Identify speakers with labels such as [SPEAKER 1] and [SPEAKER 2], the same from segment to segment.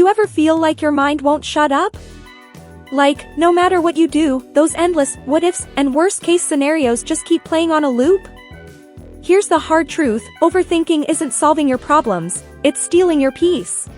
[SPEAKER 1] you ever feel like your mind won't shut up? Like, no matter what you do, those endless what-ifs and worst-case scenarios just keep playing on a loop? Here's the hard truth, overthinking isn't solving your problems, it's stealing your peace.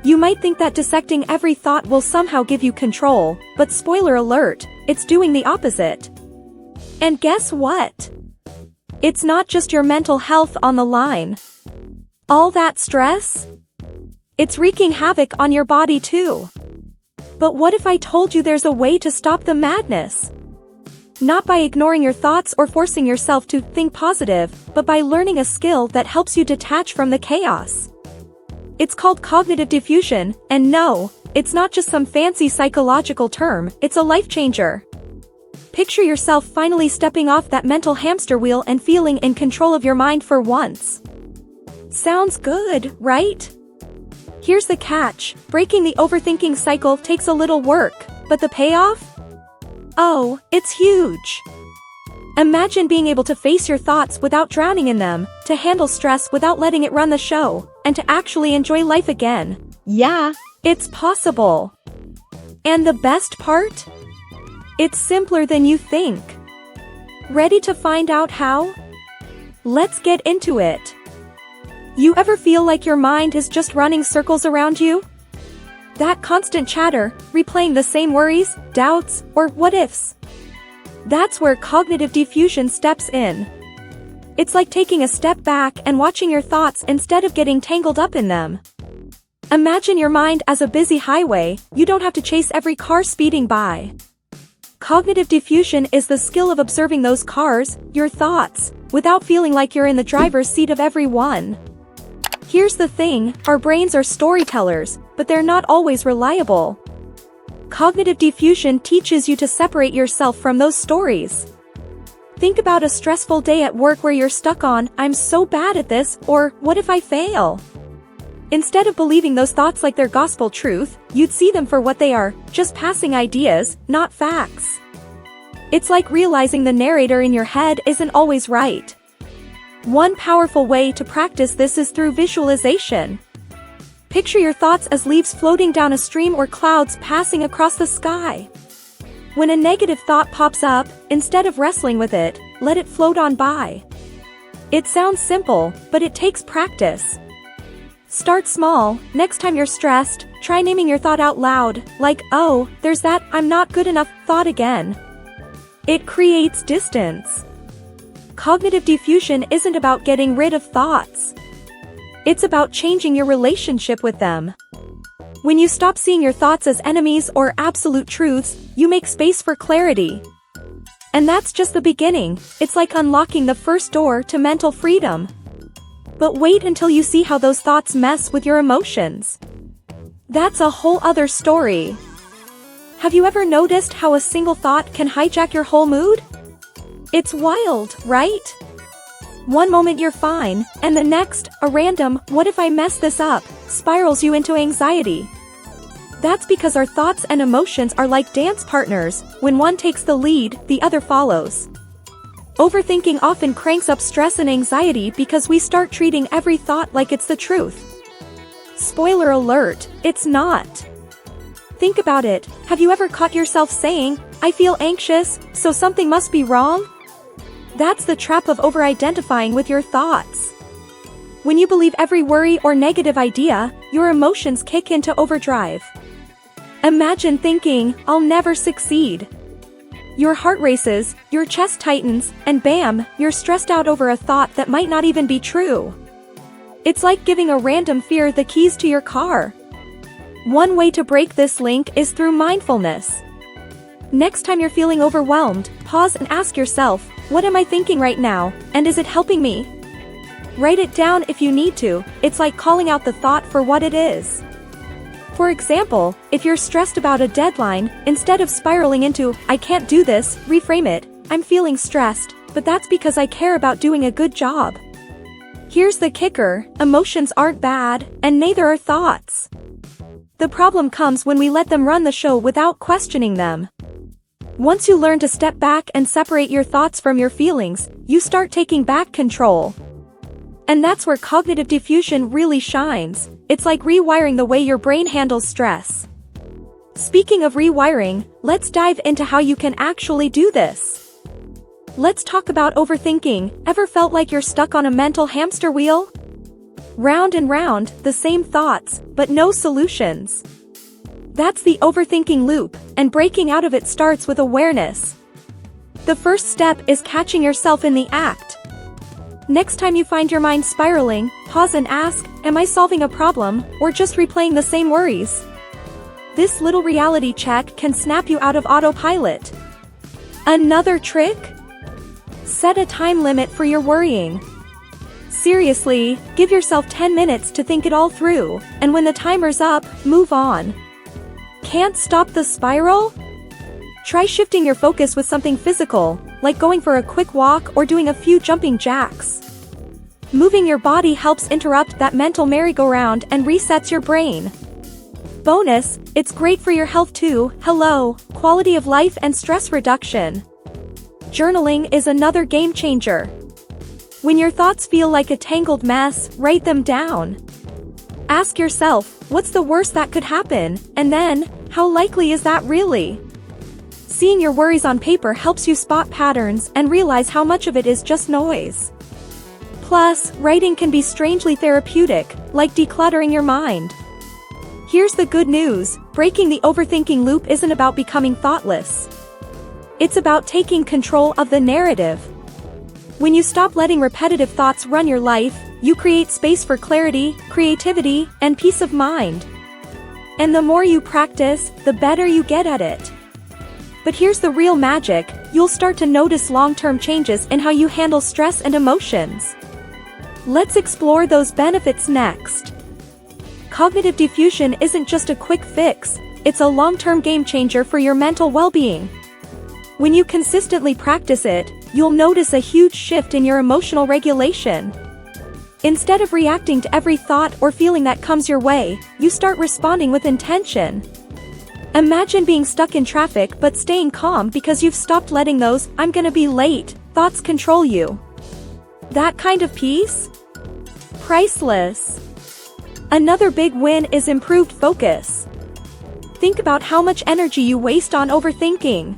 [SPEAKER 1] You might think that dissecting every thought will somehow give you control, but spoiler alert, it's doing the opposite. And guess what? It's not just your mental health on the line. All that stress? It's wreaking havoc on your body too. But what if I told you there's a way to stop the madness? Not by ignoring your thoughts or forcing yourself to think positive, but by learning a skill that helps you detach from the chaos. It's called cognitive diffusion, and no, it's not just some fancy psychological term, it's a life changer. Picture yourself finally stepping off that mental hamster wheel and feeling in control of your mind for once. Sounds good, right? Here's the catch, breaking the overthinking cycle takes a little work, but the payoff? Oh, it's huge. Imagine being able to face your thoughts without drowning in them, to handle stress without letting it run the show, and to actually enjoy life again. Yeah, it's possible. And the best part? It's simpler than you think. Ready to find out how? Let's get into it. You ever feel like your mind is just running circles around you? That constant chatter, replaying the same worries, doubts, or what-ifs. That's where cognitive diffusion steps in. It's like taking a step back and watching your thoughts instead of getting tangled up in them. Imagine your mind as a busy highway, you don't have to chase every car speeding by. Cognitive diffusion is the skill of observing those cars, your thoughts, without feeling like you're in the driver's seat of every one. Here's the thing, our brains are storytellers, but they're not always reliable. Cognitive diffusion teaches you to separate yourself from those stories. Think about a stressful day at work where you're stuck on, "I'm so bad at this," or "what if I fail?" Instead of believing those thoughts like they're gospel truth, you'd see them for what they are, just passing ideas, not facts. It's like realizing the narrator in your head isn't always right. One powerful way to practice this is through visualization. Picture your thoughts as leaves floating down a stream or clouds passing across the sky. When a negative thought pops up, instead of wrestling with it, let it float on by. It sounds simple, but it takes practice. Start small. Next time you're stressed, try naming your thought out loud, like, "Oh, there's that 'I'm not good enough' thought again." It creates distance. Cognitive diffusion isn't about getting rid of thoughts. It's about changing your relationship with them. When you stop seeing your thoughts as enemies or absolute truths, you make space for clarity. And that's just the beginning, it's like unlocking the first door to mental freedom. But wait until you see how those thoughts mess with your emotions. That's a whole other story. Have you ever noticed how a single thought can hijack your whole mood? It's wild, right? One moment you're fine, and the next, a random, "what if I mess this up?" spirals you into anxiety. That's because our thoughts and emotions are like dance partners, when one takes the lead, the other follows. Overthinking often cranks up stress and anxiety because we start treating every thought like it's the truth. Spoiler alert, it's not. Think about it, have you ever caught yourself saying, "I feel anxious, so something must be wrong?" That's the trap of over-identifying with your thoughts. When you believe every worry or negative idea, your emotions kick into overdrive. Imagine thinking, "I'll never succeed." Your heart races, your chest tightens, and bam, you're stressed out over a thought that might not even be true. It's like giving a random fear the keys to your car. One way to break this link is through mindfulness. Next time you're feeling overwhelmed, pause and ask yourself, "What am I thinking right now, and is it helping me?" Write it down if you need to, it's like calling out the thought for what it is. For example, if you're stressed about a deadline, instead of spiraling into, "I can't do this," reframe it, "I'm feeling stressed, but that's because I care about doing a good job." Here's the kicker, emotions aren't bad, and neither are thoughts. The problem comes when we let them run the show without questioning them. Once you learn to step back and separate your thoughts from your feelings, you start taking back control. And that's where cognitive diffusion really shines. It's like rewiring the way your brain handles stress. Speaking of rewiring, let's dive into how you can actually do this. Let's talk about overthinking. Ever felt like you're stuck on a mental hamster wheel? Round and round, the same thoughts, but no solutions. That's the overthinking loop, and breaking out of it starts with awareness. The first step is catching yourself in the act. Next time you find your mind spiraling, pause and ask, am I solving a problem, or just replaying the same worries? This little reality check can snap you out of autopilot. Another trick? Set a time limit for your worrying. Seriously, give yourself 10 minutes to think it all through, and when the timer's up, move on. Can't stop the spiral? Try shifting your focus with something physical, like going for a quick walk or doing a few jumping jacks. Moving your body helps interrupt that mental merry-go-round and resets your brain. Bonus, it's great for your health too. Hello, quality of life and stress reduction. Journaling is another game changer. When your thoughts feel like a tangled mess, write them down. Ask yourself, what's the worst that could happen, and then, how likely is that really? Seeing your worries on paper helps you spot patterns and realize how much of it is just noise. Plus, writing can be strangely therapeutic, like decluttering your mind. Here's the good news, breaking the overthinking loop isn't about becoming thoughtless. It's about taking control of the narrative. When you stop letting repetitive thoughts run your life, you create space for clarity, creativity, and peace of mind. And the more you practice, the better you get at it. But here's the real magic, you'll start to notice long-term changes in how you handle stress and emotions. Let's explore those benefits next. Cognitive diffusion isn't just a quick fix, it's a long-term game changer for your mental well-being. When you consistently practice it, you'll notice a huge shift in your emotional regulation. Instead of reacting to every thought or feeling that comes your way, you start responding with intention. Imagine being stuck in traffic but staying calm because you've stopped letting those "I'm gonna be late" thoughts control you. That kind of peace? Priceless. Another big win is improved focus. Think about how much energy you waste on overthinking.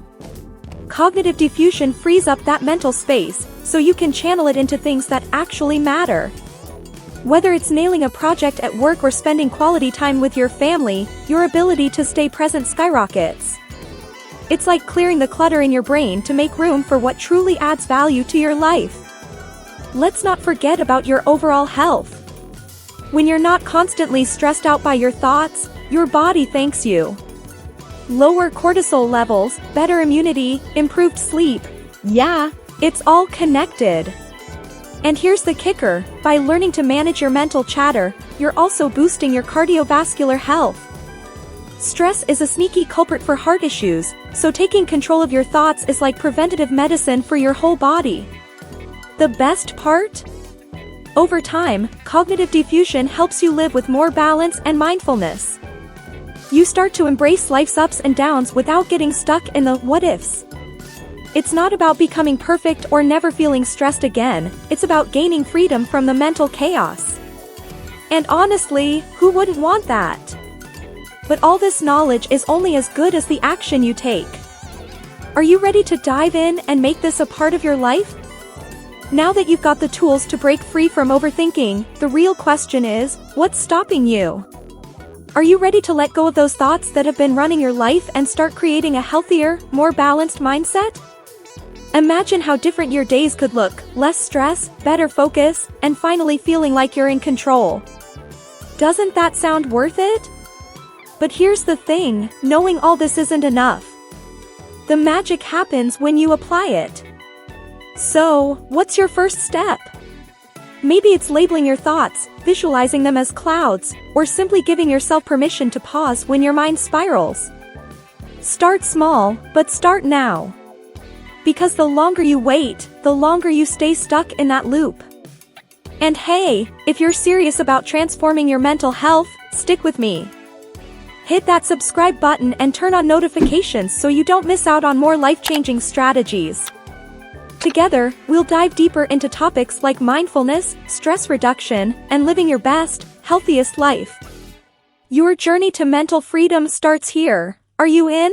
[SPEAKER 1] Cognitive diffusion frees up that mental space, so you can channel it into things that actually matter. Whether it's nailing a project at work or spending quality time with your family, your ability to stay present skyrockets. It's like clearing the clutter in your brain to make room for what truly adds value to your life. Let's not forget about your overall health. When you're not constantly stressed out by your thoughts, your body thanks you. Lower cortisol levels, better immunity, improved sleep. Yeah, it's all connected. And here's the kicker, by learning to manage your mental chatter, you're also boosting your cardiovascular health. Stress is a sneaky culprit for heart issues, so taking control of your thoughts is like preventative medicine for your whole body. The best part? Over time, cognitive diffusion helps you live with more balance and mindfulness. You start to embrace life's ups and downs without getting stuck in the what-ifs. It's not about becoming perfect or never feeling stressed again, it's about gaining freedom from the mental chaos. And honestly, who wouldn't want that? But all this knowledge is only as good as the action you take. Are you ready to dive in and make this a part of your life? Now that you've got the tools to break free from overthinking, the real question is, what's stopping you? Are you ready to let go of those thoughts that have been running your life and start creating a healthier, more balanced mindset? Imagine how different your days could look, less stress, better focus, and finally feeling like you're in control. Doesn't that sound worth it? But here's the thing, knowing all this isn't enough. The magic happens when you apply it. So, what's your first step? Maybe it's labeling your thoughts, visualizing them as clouds, or simply giving yourself permission to pause when your mind spirals. Start small, but start now. Because the longer you wait, the longer you stay stuck in that loop. And hey, if you're serious about transforming your mental health, stick with me. Hit that subscribe button and turn on notifications so you don't miss out on more life-changing strategies. Together, we'll dive deeper into topics like mindfulness, stress reduction, and living your best, healthiest life. Your journey to mental freedom starts here. Are you in?